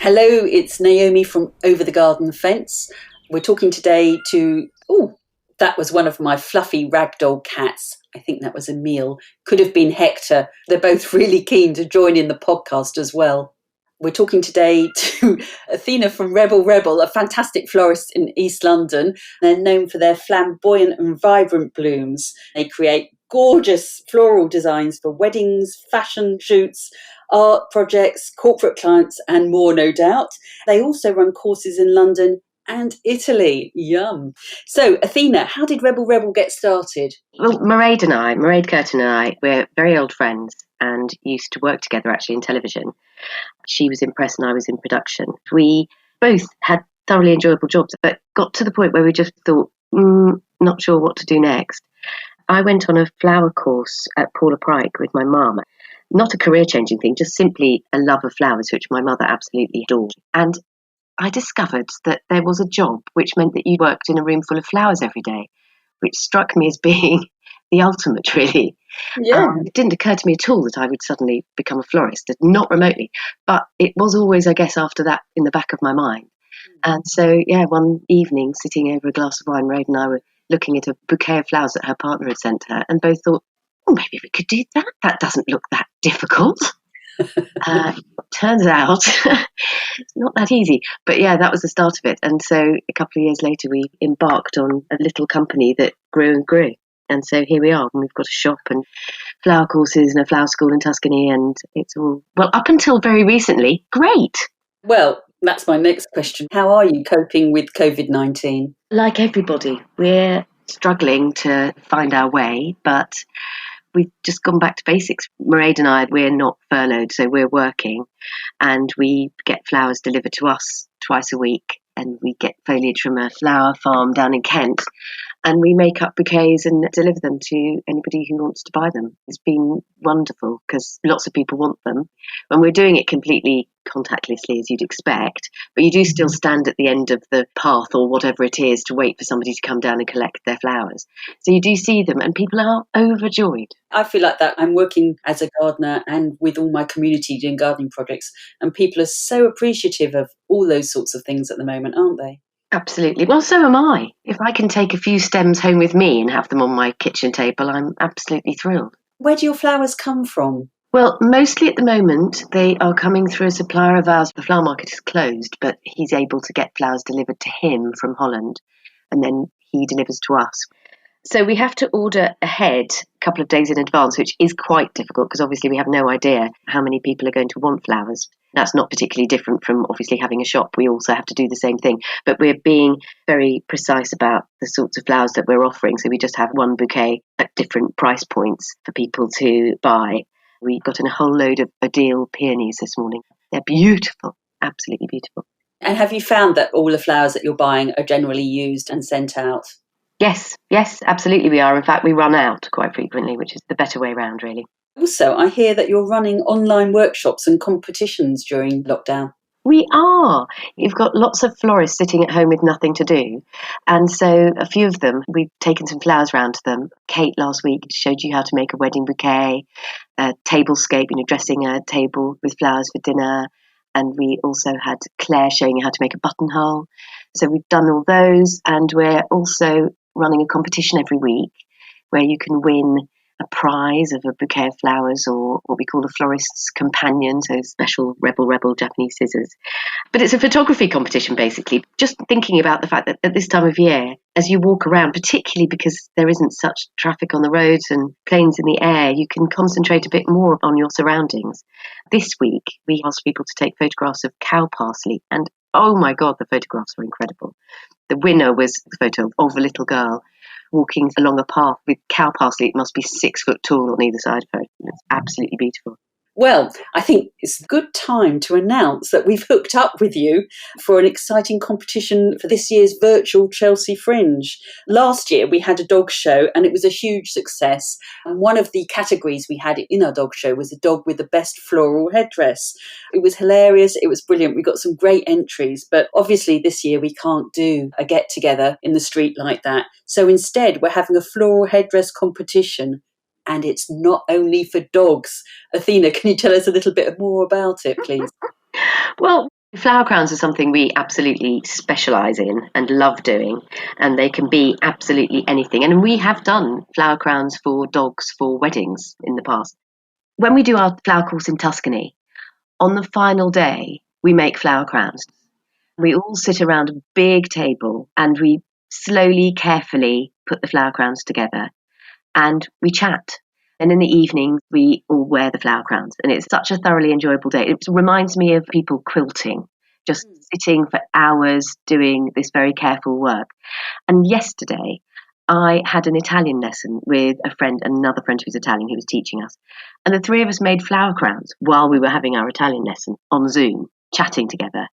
Hello, it's Naomi from Over the Garden Fence. We're talking today to... Oh, that was one of my fluffy ragdoll cats. I think that was Emile. Could have been Hector. They're both really keen to join in the podcast as well. We're talking today to Athena from Rebel, a fantastic florist in East London. They're known for their flamboyant and vibrant blooms. They create gorgeous floral designs for weddings, fashion shoots, art projects, corporate clients, and more, no doubt. They also run courses in London and Italy. Yum. So, Athena, how did Rebel get started? Well, Mairead Curtin and I, we're very old friends and used to work together actually in television. She was in press and I was in production. We both had thoroughly enjoyable jobs, but got to the point where we just thought, not sure what to do next. I went on a flower course at Paula Pryke with my mum. Not a career-changing thing, just simply a love of flowers, which my mother absolutely adored. And I discovered that there was a job which meant that you worked in a room full of flowers every day, which struck me as being the ultimate, really. Yeah. It didn't occur to me at all that I would suddenly become a florist, not remotely. But it was always, I guess, after that in the back of my mind. And so, one evening, sitting over a glass of wine, Mairead and I were looking at a bouquet of flowers that her partner had sent her, and both thought, maybe we could do that. That doesn't look that difficult. Turns out it's not that easy. But that was the start of it. And so a couple of years later, we embarked on a little company that grew and grew. And so here we are, and we've got a shop and flower courses and a flower school in Tuscany, and it's all, well, up until very recently, great. Well, that's my next question. How are you coping with COVID-19? Like everybody, we're struggling to find our way, but we've just gone back to basics. Mairead and I, we're not furloughed, so we're working, and we get flowers delivered to us twice a week, and we get foliage from a flower farm down in Kent, and we make up bouquets and deliver them to anybody who wants to buy them. It's been wonderful because lots of people want them, and we're doing it completely contactlessly, as you'd expect, but you do still stand at the end of the path or whatever it is to wait for somebody to come down and collect their flowers. So you do see them, and people are overjoyed. I feel like that. I'm working as a gardener and with all my community doing gardening projects, and people are so appreciative of all those sorts of things at the moment, aren't they? Absolutely. Well, so am I. If I can take a few stems home with me and have them on my kitchen table, I'm absolutely thrilled. Where do your flowers come from? Well, mostly at the moment, they are coming through a supplier of ours. The flower market is closed, but he's able to get flowers delivered to him from Holland, and then he delivers to us. So we have to order ahead a couple of days in advance, which is quite difficult because obviously we have no idea how many people are going to want flowers. That's not particularly different from obviously having a shop. We also have to do the same thing, but we're being very precise about the sorts of flowers that we're offering. So we just have one bouquet at different price points for people to buy. We got in a whole load of Odile peonies this morning. They're beautiful, absolutely beautiful. And have you found that all the flowers that you're buying are generally used and sent out? Yes, absolutely we are. In fact, we run out quite frequently, which is the better way around, really. Also, I hear that you're running online workshops and competitions during lockdown. We are. You've got lots of florists sitting at home with nothing to do. And so a few of them, we've taken some flowers round to them. Kate last week showed you how to make a wedding bouquet, a tablescape, dressing a table with flowers for dinner. And we also had Claire showing you how to make a buttonhole. So we've done all those. And we're also running a competition every week where you can win a prize of a bouquet of flowers or what we call a florist's companion, so special Rebel Japanese scissors. But it's a photography competition, basically. Just thinking about the fact that at this time of year, as you walk around, particularly because there isn't such traffic on the roads and planes in the air, you can concentrate a bit more on your surroundings. This week, we asked people to take photographs of cow parsley, and oh my God, the photographs were incredible. The winner was the photo of a little girl walking along a path with cow parsley. It must be 6 foot tall on either side of her. It's absolutely beautiful. Well, I think it's a good time to announce that we've hooked up with you for an exciting competition for this year's virtual Chelsea Fringe. Last year we had a dog show and it was a huge success. And one of the categories we had in our dog show was a dog with the best floral headdress. It was hilarious. It was brilliant. We got some great entries, but obviously this year we can't do a get together in the street like that. So instead we're having a floral headdress competition. And it's not only for dogs. Athena, can you tell us a little bit more about it, please? Well, Flower crowns are something we absolutely specialise in and love doing, and they can be absolutely anything. And we have done flower crowns for dogs for weddings in the past. When we do our flower course in Tuscany, on the final day, we make flower crowns. We all sit around a big table and we slowly, carefully put the flower crowns together and we chat. And in the evening, we all wear the flower crowns. And it's such a thoroughly enjoyable day. It reminds me of people quilting, just sitting for hours doing this very careful work. And yesterday, I had an Italian lesson with a friend, another friend who's Italian, who was teaching us. And the three of us made flower crowns while we were having our Italian lesson on Zoom, chatting together.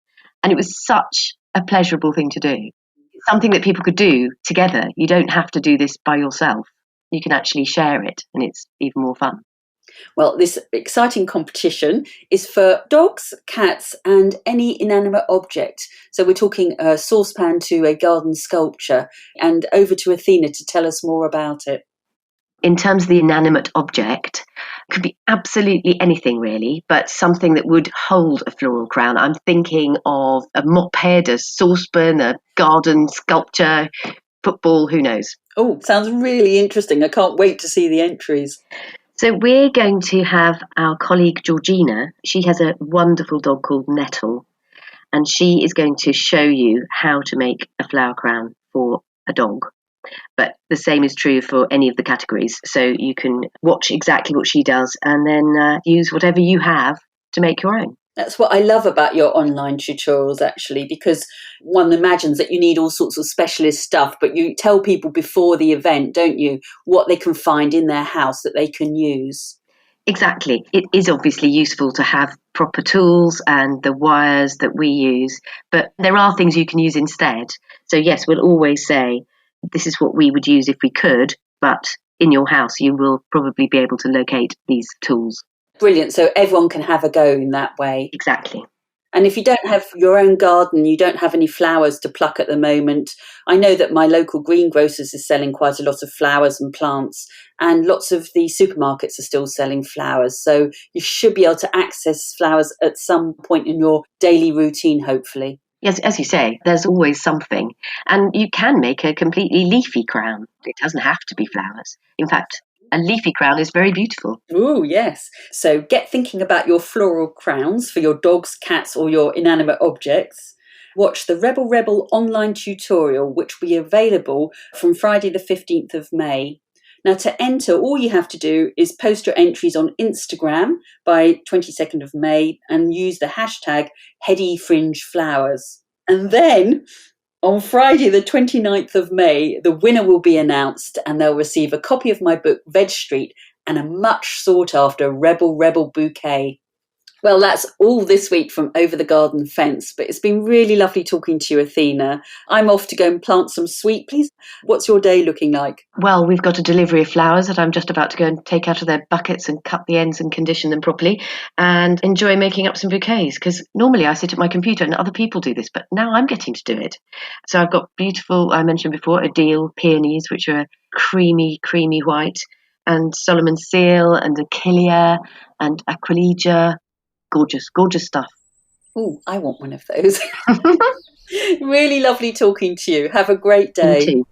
And it was such a pleasurable thing to do. It's something that people could do together. You don't have to do this by yourself. You can actually share it, and it's even more fun. Well, this exciting competition is for dogs, cats, and any inanimate object. So we're talking a saucepan to a garden sculpture, and over to Athena to tell us more about it. In terms of the inanimate object, it could be absolutely anything really, but something that would hold a floral crown. I'm thinking of a mop head, a saucepan, a garden sculpture, football, who knows. Oh, sounds really interesting. I can't wait to see the entries. So we're going to have our colleague Georgina. She has a wonderful dog called Nettle, and she is going to show you how to make a flower crown for a dog. But the same is true for any of the categories. So you can watch exactly what she does and then use whatever you have to make your own. That's what I love about your online tutorials, actually, because one imagines that you need all sorts of specialist stuff, but you tell people before the event, don't you, what they can find in their house that they can use. Exactly. It is obviously useful to have proper tools and the wires that we use, but there are things you can use instead. So yes, we'll always say, this is what we would use if we could, but in your house you will probably be able to locate these tools. Brilliant. So everyone can have a go in that way. Exactly. And if you don't have your own garden, you don't have any flowers to pluck at the moment, I know that my local greengrocers is selling quite a lot of flowers and plants, and lots of the supermarkets are still selling flowers. So you should be able to access flowers at some point in your daily routine, hopefully. Yes, as you say, there's always something. And you can make a completely leafy crown. It doesn't have to be flowers. In fact, a leafy crown is very beautiful. Ooh, yes. So get thinking about your floral crowns for your dogs, cats, or your inanimate objects. Watch the Rebel online tutorial, which will be available from Friday the 15th of May. Now, to enter, all you have to do is post your entries on Instagram by 22nd of May and use the hashtag HeadyFringeFlowers. And then on Friday, the 29th of May, the winner will be announced and they'll receive a copy of my book, Veg Street, and a much sought after Rebel bouquet. Well, that's all this week from Over the Garden Fence, but it's been really lovely talking to you, Athena. I'm off to go and plant some sweet peas. What's your day looking like? Well, we've got a delivery of flowers that I'm just about to go and take out of their buckets and cut the ends and condition them properly and enjoy making up some bouquets, because normally I sit at my computer and other people do this, but now I'm getting to do it. So I've got beautiful, I mentioned before, Adele peonies, which are a creamy white, and Solomon seal and Achillea and Aquilegia. Gorgeous stuff. Oh, I want one of those. Really lovely talking to you. Have a great day. You too.